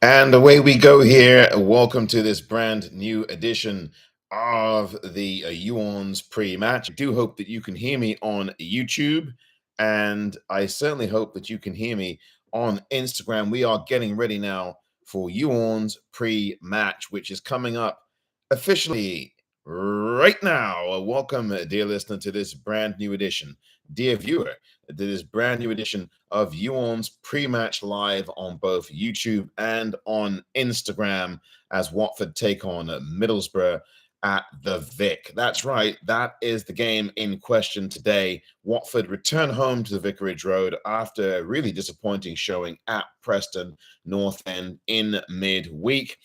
And away we go here. Welcome to this brand new edition of the You ORNS pre-match. I do hope that you can hear me on YouTube, and I certainly hope that you can hear me on Instagram. We are getting ready now for You ORNS pre-match, which is coming up officially right now. Welcome, dear listener, to this brand new edition. Dear viewer, to this brand new edition of You ORNS pre-match live on both YouTube and on Instagram as Watford take on Middlesbrough at the Vic. That's right, that is the game in question today. Watford return home to the Vicarage Road after a really disappointing showing at Preston North End in midweek.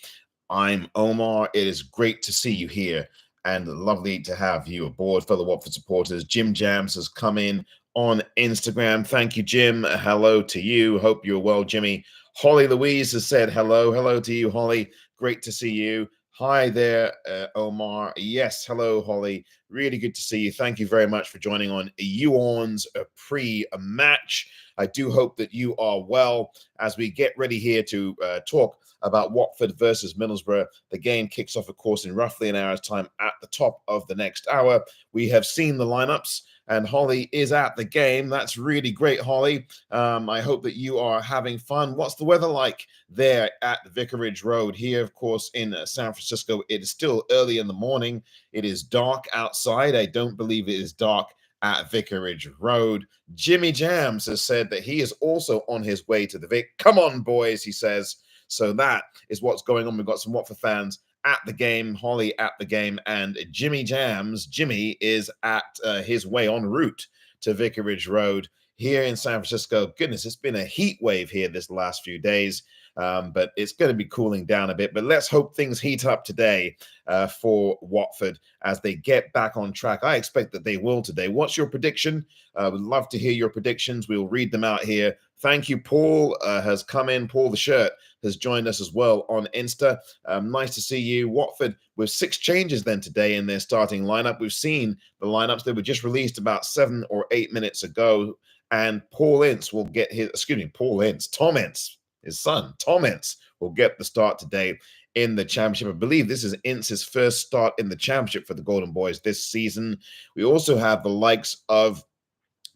I'm Omar. It is great to see you here and lovely to have you aboard, fellow Watford supporters. Jim Jams has come in on Instagram. Thank you, Jim. Hello to you. Hope you're well, Jimmy. Holly Louise has said hello. Hello to you, Holly. Great to see you. Hi there, Omar. Yes, hello, Holly. Really good to see you. Thank you very much for joining on You ORNS pre-match. I do hope that you are well as we get ready here to talk about Watford versus Middlesbrough. The game kicks off, of course, in roughly an hour's time at the top of the next hour. We have seen the lineups, and Holly is at the game. That's really great, Holly. I hope that you are having fun. What's the weather like there at the Vicarage Road? Here, of course, in San Francisco, it is still early in the morning. It is dark outside. I don't believe it is dark at Vicarage Road. Jimmy Jams has said that he is also on his way to the Vic. Come on, boys, he says. So that is what's going on. We've got some Watford fans at the game, Holly at the game, and Jimmy Jams. Jimmy is at his way en route to Vicarage Road here in San Francisco. Goodness, it's been a heat wave here this last few days, but it's going to be cooling down a bit. But let's hope things heat up today for Watford as they get back on track. I expect that they will today. What's your prediction? Would love to hear your predictions. We'll read them out here. Thank you. Paul has come in. Paul the Shirt has joined us as well on Insta. Nice to see you. Watford with 6 changes then today in their starting lineup. We've seen the lineups. They were just released about 7 or 8 minutes ago. And Paul Ince will get Tom Ince, his son, Tom Ince, will get the start today in the championship. I believe this is Ince's first start in the championship for the Golden Boys this season. We also have the likes of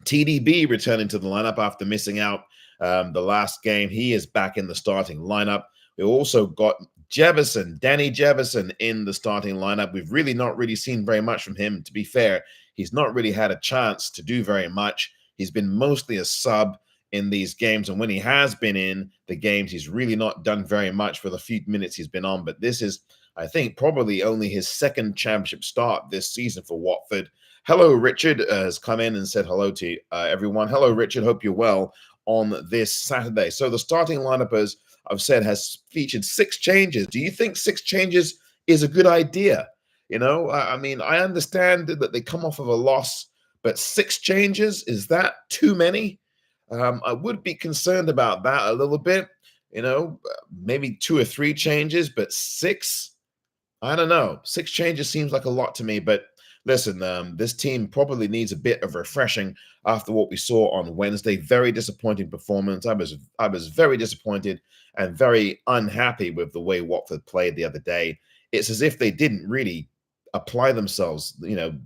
TDB returning to the lineup after missing out the last game. He is back in the starting lineup. We also got Danny Jefferson in the starting lineup. We've really not seen very much from him. To be fair, he's not really had a chance to do very much. He's been mostly a sub in these games, and when he has been in the games, he's really not done very much for the few minutes he's been on. But this is, I think, probably only his second championship start this season for Watford. Hello, Richard has come in and said hello to everyone. Hello, Richard. Hope you're well on this Saturday. So the starting lineup, as I've said, has featured 6 changes. Do you think 6 changes is a good idea? You know, I mean, I understand that they come off of a loss, but 6 changes, is that too many? I would be concerned about that a little bit. You know, maybe 2 or 3 changes, but 6? I don't know. 6 changes seems like a lot to me, but listen, this team probably needs a bit of refreshing after what we saw on Wednesday. Very disappointing performance. I was very disappointed and very unhappy with the way Watford played the other day. It's as if they didn't really apply themselves,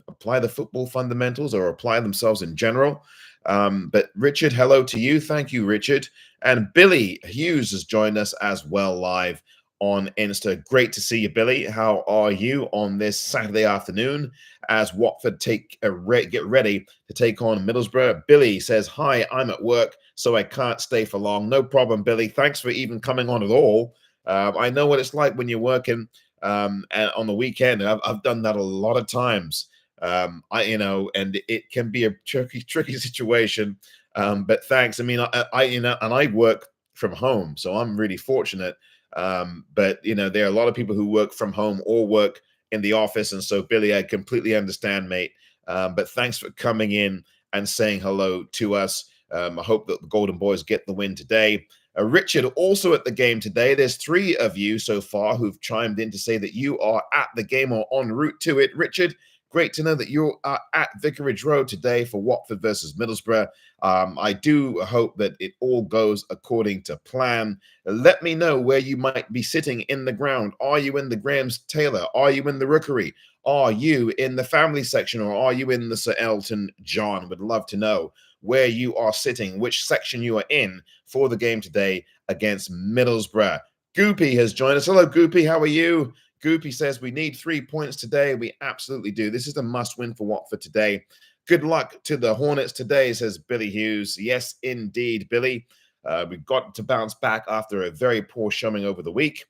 apply the football fundamentals or apply themselves in general. But Richard, hello to you. Thank you, Richard. And Billy Hughes has joined us as well live on Insta. Great to see you, Billy. How are you on this Saturday afternoon as Watford get ready to take on Middlesbrough? Billy says, hi, I'm at work, so I can't stay for long. No problem, Billy. Thanks for even coming on at all. I know what it's like when you're working and on the weekend. I've done that a lot of times. And it can be a tricky situation. But thanks. I mean, I work from home, so I'm really fortunate. But there are a lot of people who work from home or work in the office, and so Billy, I completely understand, mate. But thanks for coming in and saying hello to us. I hope that the Golden Boys get the win today. Richard also at the game today. There's 3 of you so far who've chimed in to say that you are at the game or en route to it. Richard, great to know that you are at Vicarage Road today for Watford versus Middlesbrough. I do hope that it all goes according to plan. Let me know where you might be sitting in the ground. Are you in the Graham's Taylor? Are you in the Rookery? Are you in the family section, or are you in the Sir Elton John? Would love to know where you are sitting, which section you are in for the game today against Middlesbrough. Goopy has joined us. Hello, Goopy. How are you? Goopy says we need 3 points today. We absolutely do. This is a must-win for Watford today. Good luck to the Hornets today, says Billy Hughes. Yes, indeed, Billy. We've got to bounce back after a very poor showing over the week,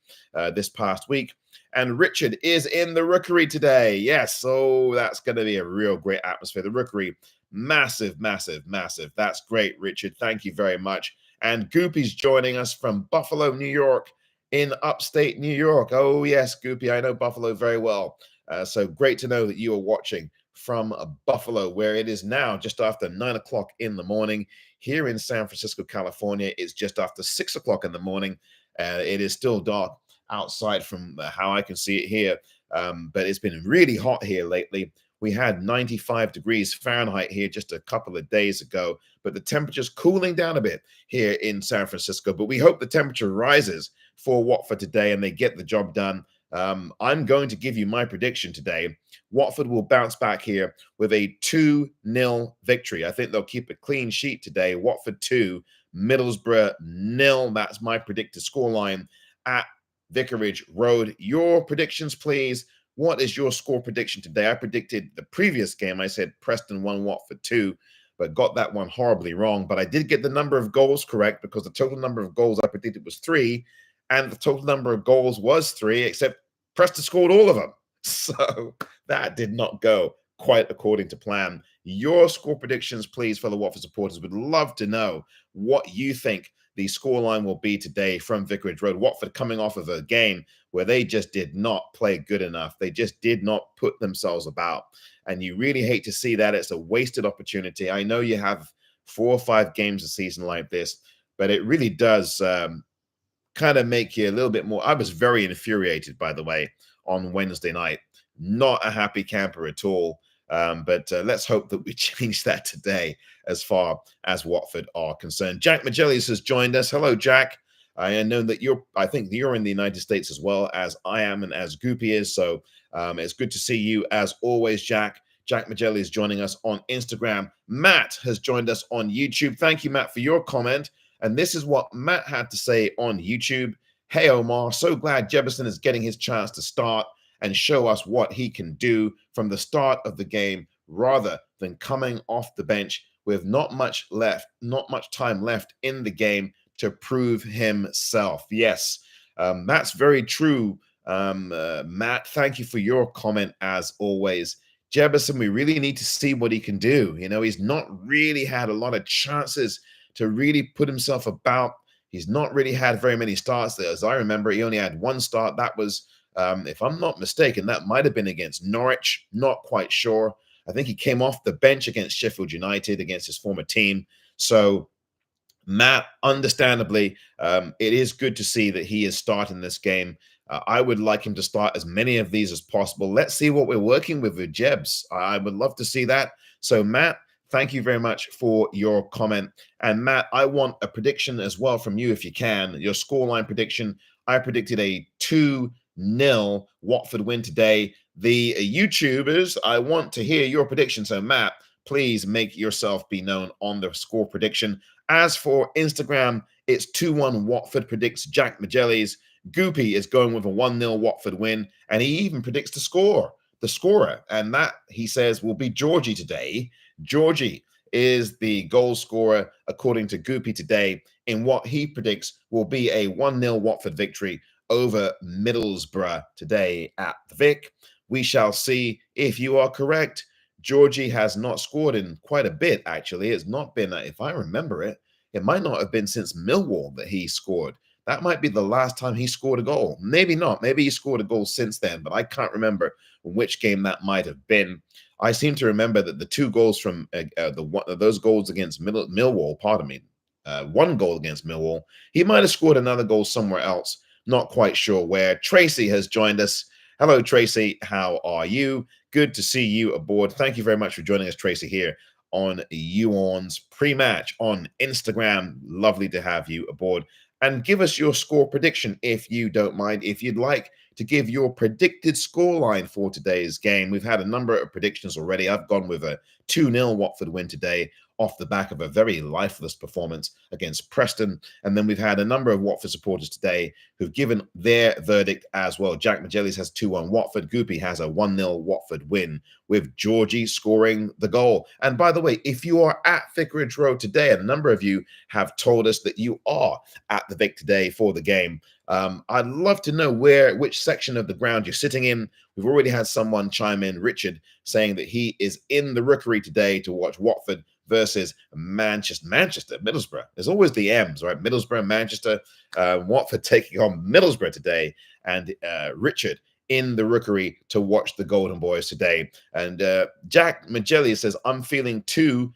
this past week. And Richard is in the Rookery today. Yes, so that's going to be a real great atmosphere. The Rookery, massive, massive, massive. That's great, Richard. Thank you very much. And Goopy's joining us from Buffalo, New York, in upstate New York. Oh, yes, Goopy, I know Buffalo very well. So great to know that you are watching from Buffalo, where it is now just after 9 o'clock in the morning. Here in San Francisco, California, it's just after 6 o'clock in the morning. It is still dark outside from how I can see it here. But it's been really hot here lately. We had 95 degrees Fahrenheit here just a couple of days ago, but the temperature's cooling down a bit here in San Francisco. But we hope the temperature rises for Watford today and they get the job done. I'm going to give you my prediction today. Watford will bounce back here with a 2-0 victory. I think they'll keep a clean sheet today. Watford 2, Middlesbrough 0. That's my predicted scoreline at Vicarage Road. Your predictions, please. What is your score prediction today? I predicted the previous game. I said Preston 1, Watford 2, but got that one horribly wrong. But I did get the number of goals correct because the total number of goals I predicted was 3, and the total number of goals was 3, except Preston scored all of them. So that did not go quite according to plan. Your score predictions, please, fellow Watford supporters. Would love to know what you think the scoreline will be today from Vicarage Road. Watford coming off of a game where they just did not play good enough. They just did not put themselves about. And you really hate to see that. It's a wasted opportunity. I know you have 4 or 5 games a season like this, but it really does kind of make you a little bit more. I was very infuriated, by the way, on Wednesday night. Not a happy camper at all. But let's hope that we change that today as far as Watford are concerned. Jack Magellis has joined us. Hello, Jack. I know that I think you're in the United States as well as I am and as Goopy is. So it's good to see you as always, Jack. Jack Magelli is joining us on Instagram. Matt has joined us on YouTube. Thank you, Matt, for your comment. And this is what Matt had to say on YouTube. Hey, Omar, so glad Jefferson is getting his chance to start and show us what he can do from the start of the game rather than coming off the bench with not much time left in the game to prove himself. Yes, that's very true, Matt. Thank you for your comment as always. Jefferson, we really need to see what he can do. You know, he's not really had a lot of chances to really put himself about. He's not really had very many starts. As I remember, he only had 1 start. That was, if I'm not mistaken, that might have been against Norwich. Not quite sure. I think he came off the bench against Sheffield United, against his former team. So, Matt, understandably, it is good to see that he is starting this game. I would like him to start as many of these as possible. Let's see what we're working with Jebs. I would love to see that. So, Matt, thank you very much for your comment. And Matt, I want a prediction as well from you if you can. Your scoreline prediction. I predicted a 2-0 Watford win today. The YouTubers, I want to hear your prediction. So, Matt, please make yourself be known on the score prediction. As for Instagram, it's 2-1 Watford predicts Jack Magellis. Goopy is going with a 1-0 Watford win, and he even predicts the scorer, and that, he says, will be Georgie today. Georgie is the goal scorer, according to Goopy today, in what he predicts will be a 1-0 Watford victory over Middlesbrough today at the Vic. We shall see if you are correct. Georgie has not scored in quite a bit, actually. It's not been, if I remember it, it might not have been since Millwall that he scored. That might be the last time he scored a goal. Maybe not. Maybe he scored a goal since then, but I can't remember which game that might have been. I seem to remember that the 2 goals from those goals against Millwall, pardon me, 1 goal against Millwall, he might have scored another goal somewhere else. Not quite sure where. Tracy has joined us. Hello, Tracy. How are you? good to see you aboard. Thank you very much for joining us, Tracy, here on You Orns pre-match on Instagram. Lovely to have you aboard. And give us your score prediction if you don't mind. If you'd like to give your predicted scoreline for today's game. We've had a number of predictions already. I've gone with a 2-0 Watford win today off the back of a very lifeless performance against Preston. And then we've had a number of Watford supporters today who've given their verdict as well. Jack Majellis has 2-1 Watford. Goopy has a 1-0 Watford win with Georgie scoring the goal. And by the way, if you are at Vicarage Road today, and a number of you have told us that you are at the Vic today for the game, I'd love to know which section of the ground you're sitting in. We've already had someone chime in, Richard, saying that he is in the Rookery today to watch Watford versus Manchester, Middlesbrough. There's always the M's, right? Middlesbrough, Manchester, Watford taking on Middlesbrough today, and Richard in the Rookery to watch the Golden Boys today. And Jack Majelli says, I'm feeling 2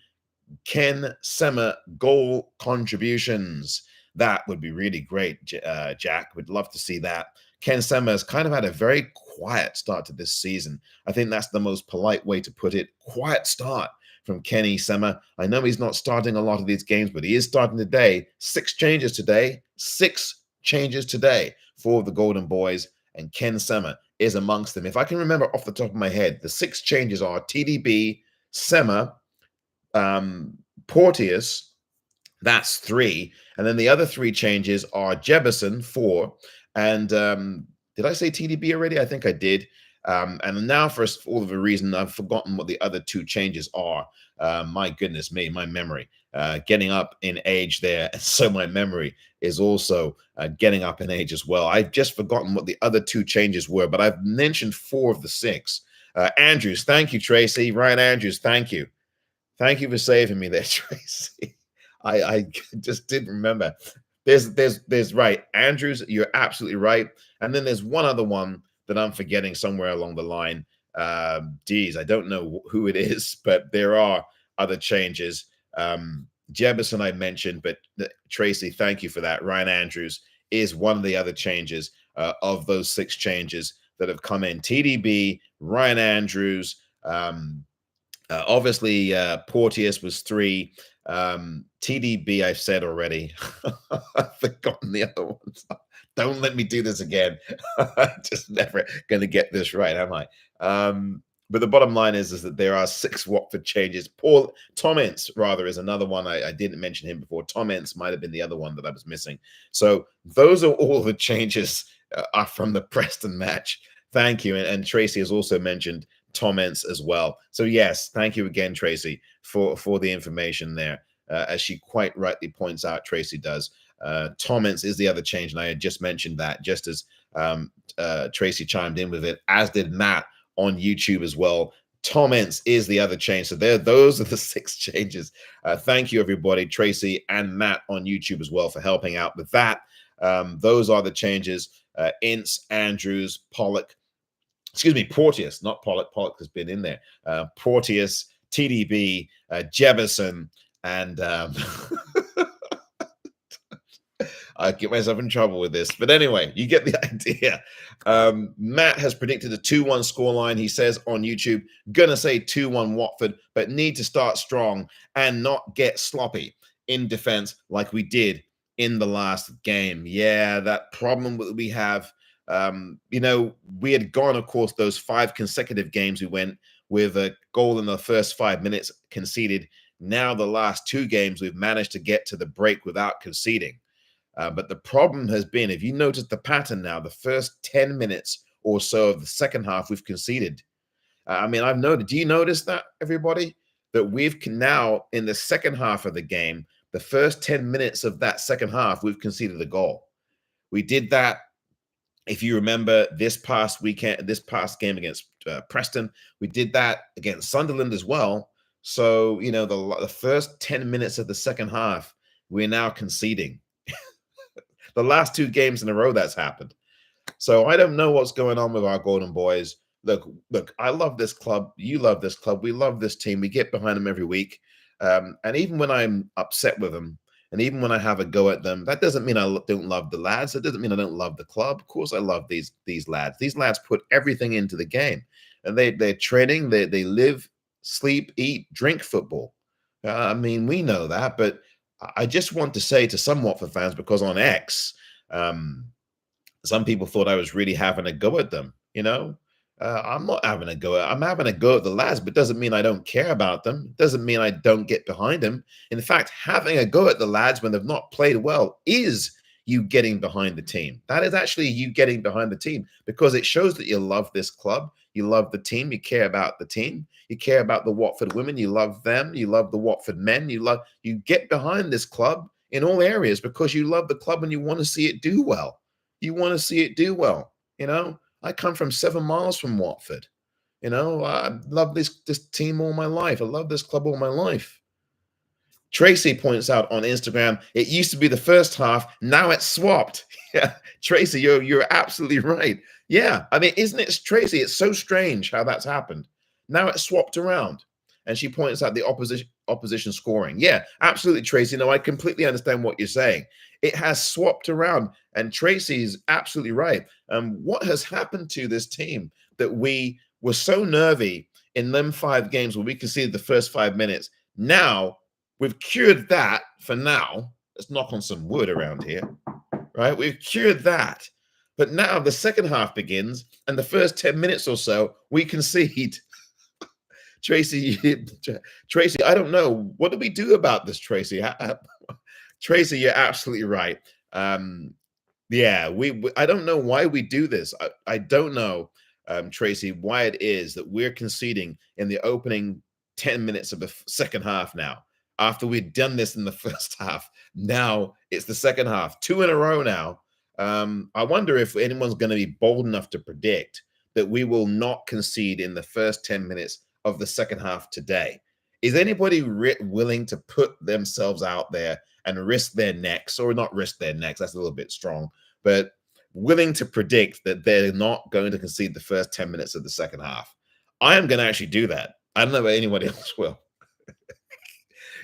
Ken Sema goal contributions. That would be really great, Jack. We'd love to see that. Ken Sema has kind of had a very quiet start to this season. I think that's the most polite way to put it. Quiet start from Kenny Sema. I know he's not starting a lot of these games, but he is starting today. 6 changes today. 6 changes today for the Golden Boys, and Ken Sema is amongst them. If I can remember off the top of my head, the 6 changes are TDB, Sema, Porteous, that's 3. And then the other 3 changes are Jebison, 4. And did I say TDB already? I think I did. And now, for all of a reason, I've forgotten what the other 2 changes are. My goodness me, my memory. Getting up in age there. And so my memory is also getting up in age as well. I've just forgotten what the other 2 changes were, but I've mentioned 4 of the 6. Andrews, thank you, Tracy. Ryan Andrews, thank you. Thank you for saving me there, Tracy. I just didn't remember. There's right. Andrews, you're absolutely right. And then there's one other one that I'm forgetting somewhere along the line. Geez, I don't know who it is, but there are other changes. Jebison I mentioned, but Tracy, thank you for that. Ryan Andrews is one of the other changes of those 6 changes that have come in. TDB, Ryan Andrews, obviously Porteous was 3. TDB I've said already. I've forgotten the other ones. Don't let me do this again. I'm just never going to get this right, am I? But the bottom line is that there are 6 Watford changes. Tom Ince, rather, is another one. I didn't mention him before. Tom Ince might have been the other one that I was missing. So those are all the changes are from the Preston match. Thank you. And Tracy has also mentioned Tom Ince as well. So yes, thank you again, Tracy, for the information there. As she quite rightly points out, Tracy does. Tom Ince is the other change, and I had just mentioned that just as Tracy chimed in with it, as did Matt on YouTube as well. Tom Ince is the other change. So those are the 6 changes. Thank you, everybody, Tracy and Matt on YouTube as well for helping out with that. Those are the changes. Ince, Andrews, Pollock, excuse me, Porteous, not Pollock. Pollock has been in there. Porteous, TDB, Jebison, and I get myself in trouble with this. But anyway, you get the idea. Matt has predicted a 2-1 scoreline. He says on YouTube, gonna say 2-1 Watford, but need to start strong and not get sloppy in defense like we did in the last game. Yeah, that problem that we have. We had gone, of course, those 5 consecutive games we went with a goal in the first 5 minutes conceded. Now the last 2 games we've managed to get to the break without conceding. But the problem has been, if you notice the pattern now, the first 10 minutes or so of the second half we've conceded. I've noted, do you notice that, everybody? That we've now, in the second half of the game, the first 10 minutes of that second half, we've conceded a goal. We did that. If you remember this past game against Preston, we did that against Sunderland as well. So, the first 10 minutes of the second half, we're now conceding. The last 2 games in a row that's happened. So I don't know what's going on with our Golden Boys. Look, I love this club. You love this club. We love this team. We get behind them every week. And even when I'm upset with them, and even when I have a go at them, that doesn't mean I don't love the lads. It doesn't mean I don't love the club. Of course, I love these lads. These lads put everything into the game. and they're training. They live, sleep, eat, drink football. I mean, we know that, but I just want to say to some Watford fans, because on X, um, some people thought I was really having a go at them. I'm not having a go at. I'm having a go at the lads, but doesn't mean I don't care about them. Doesn't mean I don't get behind them. In fact, having a go at the lads when they've not played well is you getting behind the team. That is actually you getting behind the team, because it shows that you love this club, you love the team, you care about the team, you care about the Watford women, you love them, you love the Watford men, you get behind this club in all areas because you love the club and you want to see it do well. You want to see it do well. I come from 7 miles from Watford. I love this team all my life. I love this club all my life. Tracy points out on Instagram, it used to be the first half, now it's swapped. Yeah, Tracy, you're absolutely right. Yeah, I mean, isn't it, Tracy? It's so strange how that's happened. Now it's swapped around, and she points out the opposition scoring. Yeah, absolutely, Tracy. No, I completely understand what you're saying. It has swapped around, and Tracy's absolutely right. What has happened to this team that we were so nervy in them 5 games where we conceded the first 5 minutes? Now we've cured that for now. Let's knock on some wood around here, right? We've cured that. But now the second half begins, and the first 10 minutes or so, we concede. Tracy, I don't know. What do we do about this, Tracy? Tracy, you're absolutely right. Yeah, I don't know why we do this. I don't know, Tracy, why it is that we're conceding in the opening 10 minutes of the second half now. After we'd done this in the first half, now it's the second half, 2 in a row now. I wonder if anyone's going to be bold enough to predict that we will not concede in the first 10 minutes of the second half today. Is anybody willing to put themselves out there and risk their necks, or not risk their necks? That's a little bit strong, but willing to predict that they're not going to concede the first 10 minutes of the second half? I am going to actually do that. I don't know if anybody else will.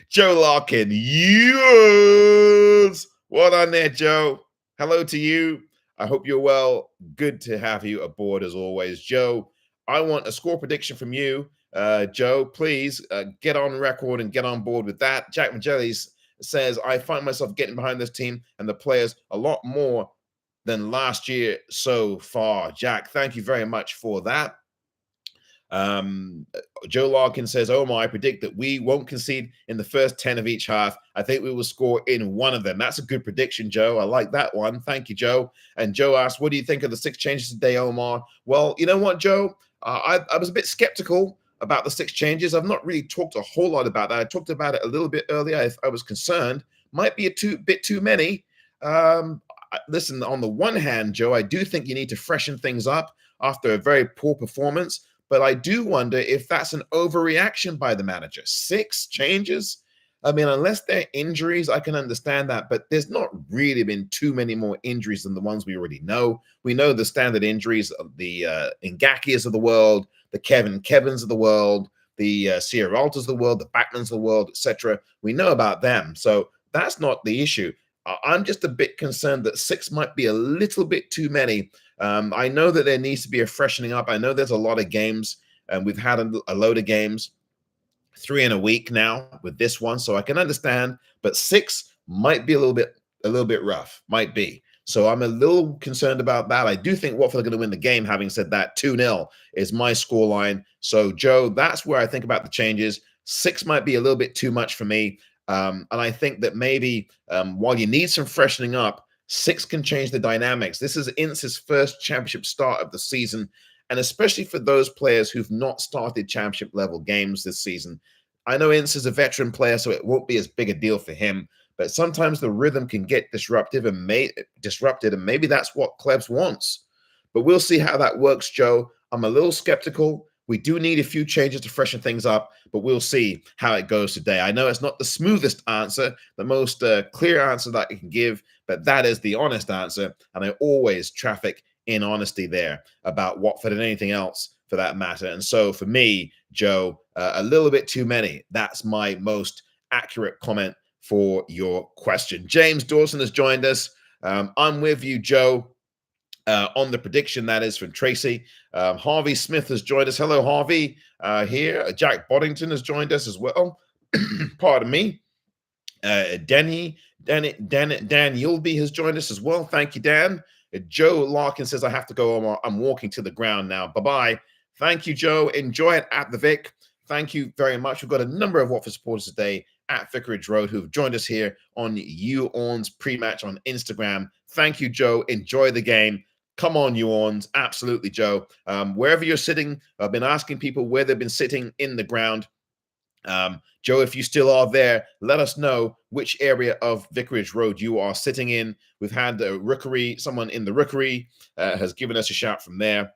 Joe Larkin, yes! Well done there, Joe. Hello to you. I hope you're well. Good to have you aboard as always. Joe, I want a score prediction from you. Joe, please get on record and get on board with that. Jack Magellis says, I find myself getting behind this team and the players a lot more than last year so far. Jack, thank you very much for that. Joe Larkin says, Omar, I predict that we won't concede in the first 10 of each half. I think we will score in one of them. That's a good prediction, Joe. I like that one. Thank you, Joe. And Joe asked, what do you think of the 6 changes today, Omar? Well, you know what, Joe? I was a bit skeptical about the 6 changes. I've not really talked a whole lot about that. I talked about it a little bit earlier. I was concerned. Might be a bit too many. Listen, on the one hand, Joe, I do think you need to freshen things up after a very poor performance. But I do wonder if that's an overreaction by the manager. 6 changes? I mean, unless they're injuries, I can understand that. But there's not really been too many more injuries than the ones we already know. We know the standard injuries of the Ngakias of the world, the Kevins of the world, the Sierra Altas of the world, the Backmans of the world, etc. We know about them. So that's not the issue. I'm just a bit concerned that 6 might be a little bit too many. I know that there needs to be a freshening up. I know there's a lot of games, and we've had a load of games, 3 in a week now with this one, so I can understand. But 6 might be a little bit rough, might be. So I'm a little concerned about that. I do think Watford are going to win the game. Having said that, 2-0 is my scoreline. So Joe, that's where I think about the changes. 6 might be a little bit too much for me. And I think that maybe while you need some freshening up, 6 can change the dynamics. This is Ince's first championship start of the season, and especially for those players who've not started championship level games this season. I know Ince is a veteran player, so it won't be as big a deal for him, but sometimes the rhythm can get disrupted, and maybe that's what Klebs wants. But we'll see how that works, Joe. I'm a little skeptical. We do need a few changes to freshen things up, but we'll see how it goes today. I know it's not the smoothest answer, the most clear answer that I can give, but that is the honest answer, and I always traffic in honesty there about Watford and anything else for that matter. And so for me, Joe, a little bit too many. That's my most accurate comment for your question. James Dawson has joined us. I'm with you, Joe. on the prediction. That is from Tracy. Harvey Smith has joined us. Hello, Harvey. Here, Jack Boddington has joined us as well. Pardon me. Dan Yulby has joined us as well. Thank you, Dan. Joe Larkin says, I have to go. I'm walking to the ground now. Bye-bye. Thank you, Joe. Enjoy it at the Vic. Thank you very much. We've got a number of Watford supporters today at Vicarage Road who've joined us here on You Orns pre-match on Instagram. Thank you, Joe. Enjoy the game. Come on, You Orns. Absolutely, Joe. Wherever you're sitting, I've been asking people where they've been sitting in the ground. Joe, if you still are there, let us know which area of Vicarage Road you are sitting in. We've had the Rookery, someone in the Rookery has given us a shout from there.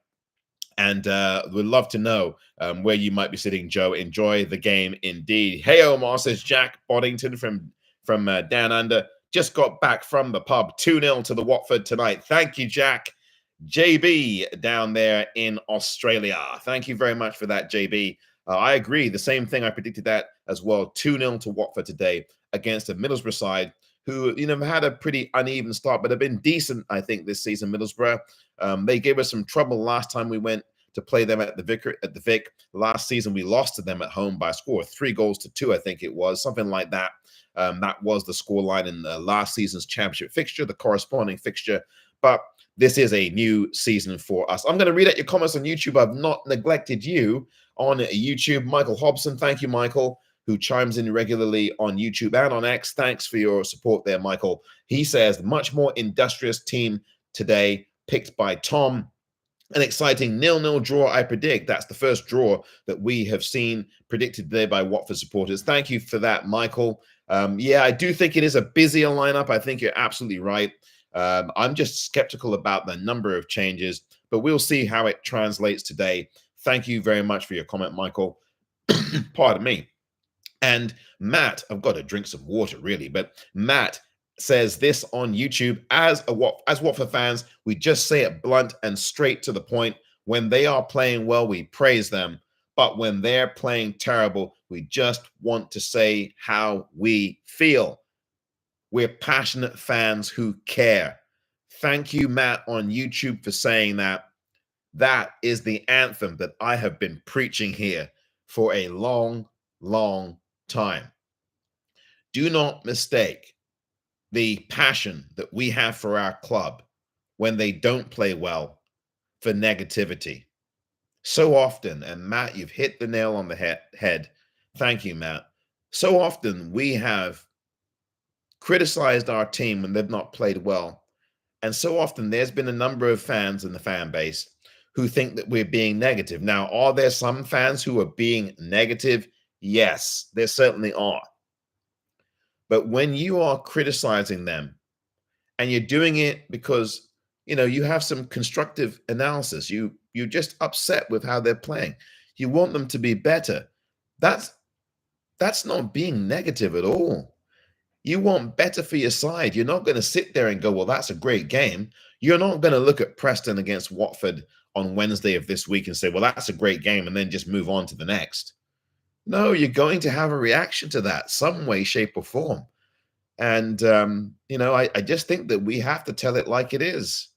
And we'd love to know where you might be sitting, Joe. Enjoy the game indeed. Hey, Omar, says Jack Boddington from Down Under. Just got back from the pub. 2-0 to the Watford tonight. Thank you, Jack. JB down there in Australia. Thank you very much for that, JB. I agree. The same thing. I predicted that as well. 2-0 to Watford today against a Middlesbrough side who, had a pretty uneven start, but have been decent, I think, this season, Middlesbrough. They gave us some trouble last time we went to play them at the Vic. Last season, we lost to them at home by a score of 3-2, I think it was, something like that. That was the scoreline in the last season's championship fixture, the corresponding fixture. But this is a new season for us. I'm going to read out your comments on YouTube. I've not neglected you on YouTube. Michael Hobson, thank you, Michael, who chimes in regularly on YouTube and on X. Thanks for your support there, Michael. He says, much more industrious team today, picked by Tom. An exciting 0-0 draw, I predict. That's the first draw that we have seen predicted today by Watford supporters. Thank you for that, Michael. Yeah, I do think it is a busier lineup. I think you're absolutely right. I'm just skeptical about the number of changes, but we'll see how it translates today. Thank you very much for your comment, Michael. Pardon me. And Matt, I've got to drink some water, really, but Matt says this on YouTube. As Watford fans, we just say it blunt and straight to the point. When they are playing well, we praise them. But when they're playing terrible, we just want to say how we feel. We're passionate fans who care. Thank you, Matt, on YouTube for saying that. That is the anthem that I have been preaching here for a long, long time. Do not mistake the passion that we have for our club when they don't play well for negativity. So often, and Matt, you've hit the nail on the head. Thank you, Matt. So often we have criticized our team when they've not played well. And so often there's been a number of fans in the fan base who think that we're being negative. Now, are there some fans who are being negative? Yes, there certainly are. But when you are criticizing them and you're doing it because, you have some constructive analysis, you're just upset with how they're playing, you want them to be better, that's not being negative at all. You want better for your side. You're not going to sit there and go, well, that's a great game. You're not going to look at Preston against Watford on Wednesday of this week and say, well, that's a great game, and then just move on to the next. No, you're going to have a reaction to that some way, shape, or form. And, I just think that we have to tell it like it is.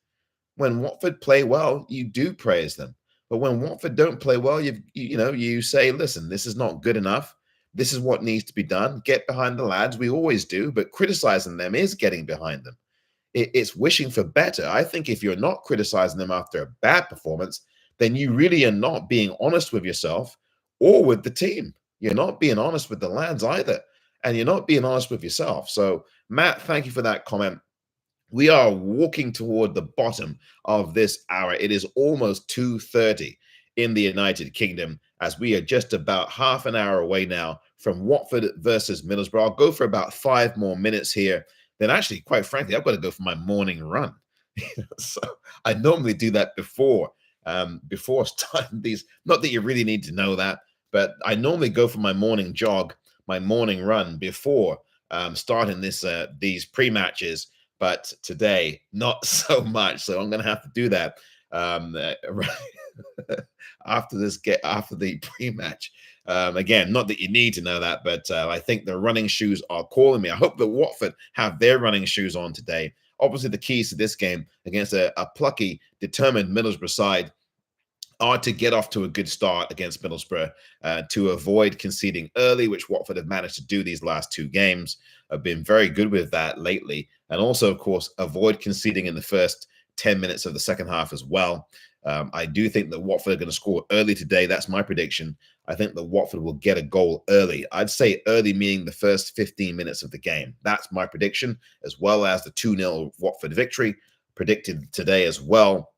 When Watford play well, you do praise them. But when Watford don't play well, you say, listen, this is not good enough. This is what needs to be done. Get behind the lads. We always do. But criticizing them is getting behind them. It's wishing for better. I think if you're not criticizing them after a bad performance, then you really are not being honest with yourself or with the team. You're not being honest with the lads either. And you're not being honest with yourself. So, Matt, thank you for that comment. We are walking toward the bottom of this hour. It is almost 2:30 in the United Kingdom, as we are just about half an hour away now from Watford versus Middlesbrough. I'll go for about 5 more minutes here. Then actually, quite frankly, I've got to go for my morning run. So I normally do that before starting these. Not that you really need to know that, but I normally go for my morning jog, my morning run before starting these pre-matches. But today, not so much. So I'm going to have to do that after the pre-match. Again, not that you need to know that, but I think the running shoes are calling me. I hope that Watford have their running shoes on today. obviously the keys to this game against a plucky, determined Middlesbrough side are to get off to a good start against Middlesbrough, to avoid conceding early, which Watford have managed to do these last two games. Have been very good with that lately. And also, of course, avoid conceding in the first 10 minutes of the second half as well. I do think that Watford are going to score early today. That's my prediction. I think that Watford will get a goal early. I'd say early meaning the first 15 minutes of the game. That's my prediction, as well as the 2-0 Watford victory predicted today as well.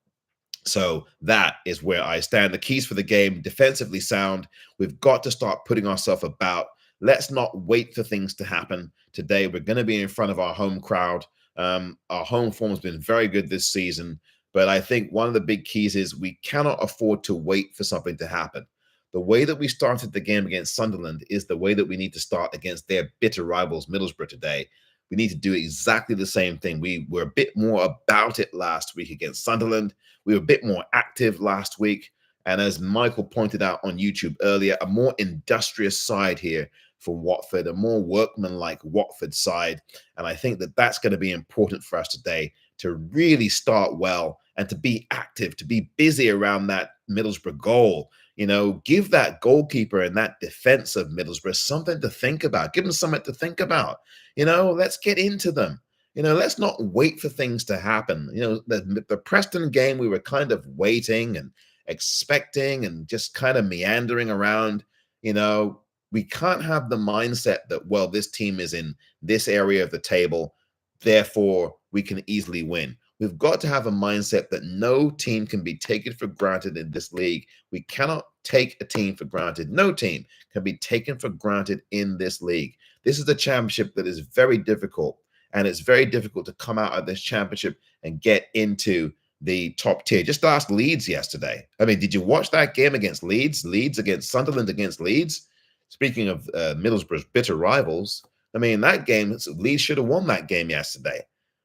So that is where I stand. The keys for the game, defensively sound. We've got to start putting ourselves about. Let's not wait for things to happen. Today, we're going to be in front of our home crowd. Our home form has been very good this season. But I think one of the big keys is we cannot afford to wait for something to happen. The way that we started the game against Sunderland is the way that we need to start against their bitter rivals, Middlesbrough, today. We need to do exactly the same thing. We were a bit more about it last week against Sunderland. We were a bit more active last week. And as Michael pointed out on YouTube earlier, a more industrious side here for Watford, a more workmanlike Watford side. And I think that that's going to be important for us today to really start well and to be active, to be busy around that Middlesbrough goal. You know, give that goalkeeper and that defense of Middlesbrough something to think about. Give them something to think about. You know, let's get into them. You know, let's not wait for things to happen. You know, the Preston game, we were kind of waiting and expecting and just kind of meandering around. You know, we can't have the mindset that, well, this team is in this area of the table, therefore we can easily win. We've got to have a mindset that no team can be taken for granted in this league. We cannot take a team for granted. No team can be taken for granted in this league. This is a championship that is very difficult, and it's very difficult to come out of this championship and get into the top tier. Just ask Leeds yesterday. I mean, did you watch that game against Leeds? Leeds against Sunderland against Leeds? Speaking of Middlesbrough's bitter rivals, I mean, that game, Leeds should have won that game yesterday.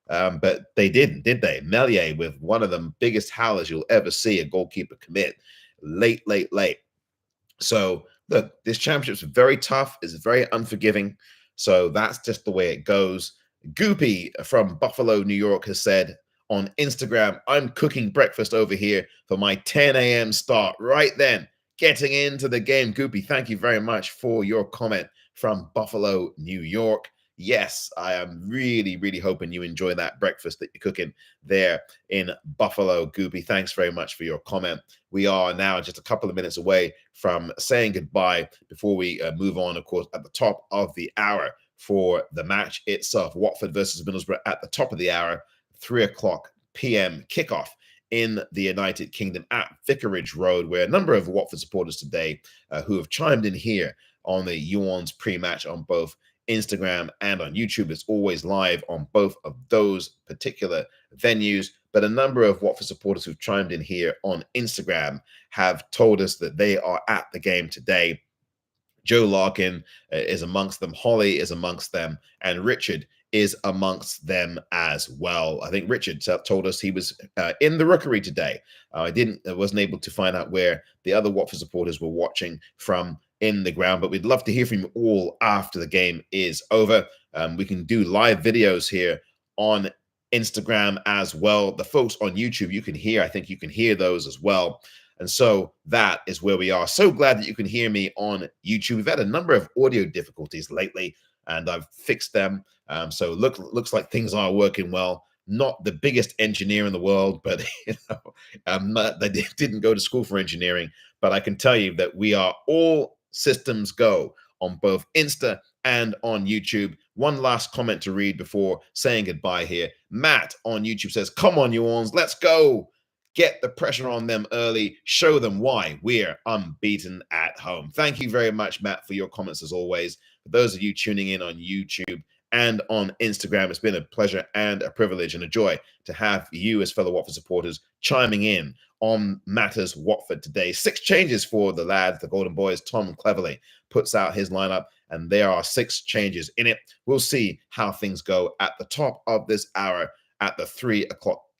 But they didn't, did they? Melier with one of the biggest howlers you'll ever see a goalkeeper commit. Late. So, look, this championship's very tough. It's very unforgiving. So that's just the way it goes. Goopy from Buffalo, New York has said on Instagram, I'm cooking breakfast over here for my 10 a.m. start right then. Getting into the game. Goopy, thank you very much for your comment from Buffalo, New York. Yes, I am really, really hoping you enjoy that breakfast that you're cooking there in Buffalo, Goopy. Thanks very much for your comment. We are now just a couple of minutes away from saying goodbye before we move on, of course, at the top of the hour for the match itself. Watford versus Middlesbrough at the top of the hour, 3:00 p.m. kickoff in the United Kingdom at Vicarage Road, where a number of Watford supporters today who have chimed in here on the You ORNS pre-match on both Instagram and on YouTube. It's always live on both of those particular venues. But a number of Watford supporters who've chimed in here on Instagram have told us that they are at the game today. Joe Larkin is amongst them. Holly is amongst them. And Richard is amongst them as well. I think Richard told us he was in the Rookery today. I wasn't able to find out where the other Watford supporters were watching from in the ground, but we'd love to hear from you all after the game is over. We can do live videos here on Instagram as well. The folks on YouTube, I think you can hear those as well. And so that is where we are. So glad that you can hear me on YouTube. We've had a number of audio difficulties lately, and I've fixed them. So looks like things are working well. Not the biggest engineer in the world, but I didn't go to school for engineering. But I can tell you that we are all systems go on both Insta and on YouTube. One last comment to read before saying goodbye here. Matt on YouTube says, come on, you ORNS, let's go. Get the pressure on them early. Show them why we're unbeaten at home. Thank you very much, Matt, for your comments as always. For those of you tuning in on YouTube and on Instagram, it's been a pleasure and a privilege and a joy to have you as fellow Watford supporters chiming in on matters Watford today. 6 changes for the lads, the Golden Boys. Tom Cleverly puts out his lineup, and there are 6 changes in it. We'll see how things go at the top of this hour at the 3:00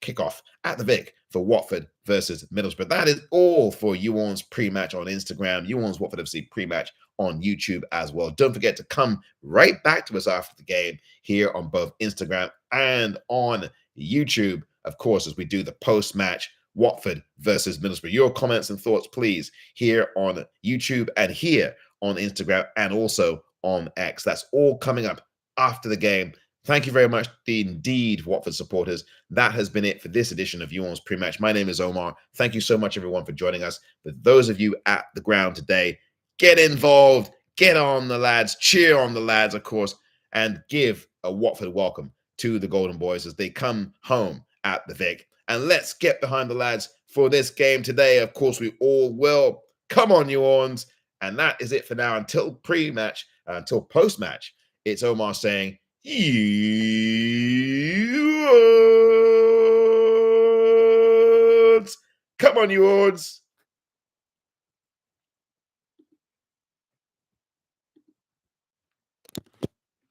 kickoff at the Vic for Watford versus Middlesbrough. That is all for You ORNS pre-match on Instagram, You ORNS Watford FC pre-match on YouTube as well. Don't forget to come right back to us after the game here on both Instagram and on YouTube, of course, as we do the post-match Watford versus Middlesbrough. Your comments and thoughts, please, here on YouTube and here on Instagram and also on X. That's all coming up after the game. Thank you very much indeed, Watford supporters. That has been it for this edition of You ORNS Pre-Match. My name is Omar. Thank you so much, everyone, for joining us. For those of you at the ground today, get involved, get on the lads, cheer on the lads, of course, and give a Watford welcome to the Golden Boys as they come home at the Vic. And let's get behind the lads for this game today. Of course, we all will. Come on, You ORNS. And that is it for now. Until pre-match, until post-match, it's Omar saying, You ORNS. Come on, You ORNS.